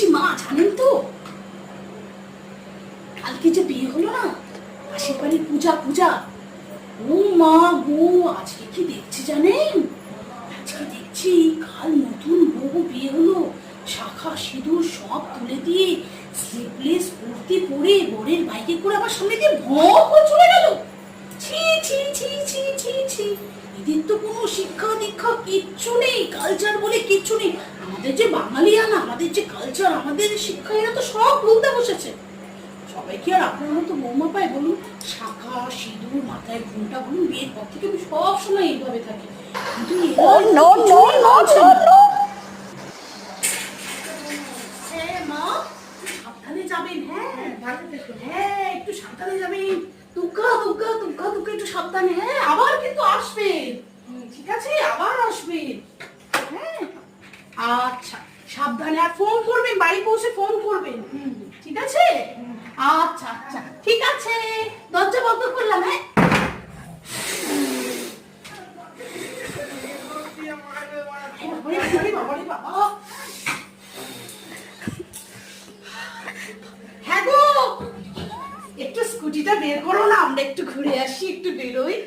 বলছি মা, জানেন তো কালকে যে বিয়ে হলো না, পাশের বাড়ির পূজা পূজা, ও মা গো, আজকে কি দেখছি জানেন? আজকে দেখছি কাল নতুন বউ বিয়ে হলো, শাখা সিঁদুর সব তুলে দিয়ে স্লিভলেস কুর্তি পরে বরের বাইকে করে আমার সামনে দিয়ে ভঁ করে চলে গেল। ছি ছি ছি ছি ছি ছি, এদের তো কোনো শিক্ষা দীক্ষা কিচ্ছু নেই, কালচার বলে কিচ্ছু নেই। আমাদের যে বাঙালিয়ানা, আমাদের যে কালচার, আমাদের শিক্ষা, এরা তো সব ভুলতে বসেছে। সবাই কি আর আপনার মতো বৌমা পায় বলুন? শাখা সিঁদুর, মাথায় ঘুমটা, বলুন বিয়ের পর থেকে আমি সব সময় এইভাবে থাকি, কিন্তু হ্যাঁ মা, সাবধানে যাবেন। হ্যাঁ ভালো থেকো, হ্যাঁ একটু সাবধানে যাবেন। দুগ্গা দুগ্গা দুগ্গা দুগ্গা, একটু সাবধানে। হ্যাঁ আবার কিন্তু আসবেন, ঠিক আছে? আবার আসবেন, হ্যাঁ। আচ্ছা সাবধানে, আর ফোন করবেন, বাড়ি পৌঁছে ফোন করবেন, ঠিক আছে? আচ্ছা আচ্ছা ঠিক আছে, দরজা বন্ধ করলাম। হ্যাঁ বাবা, হ্যাঁ গো, একটু স্কুটিটা বের করো না, আমরা একটু ঘুরে আসি, একটু বেরোই।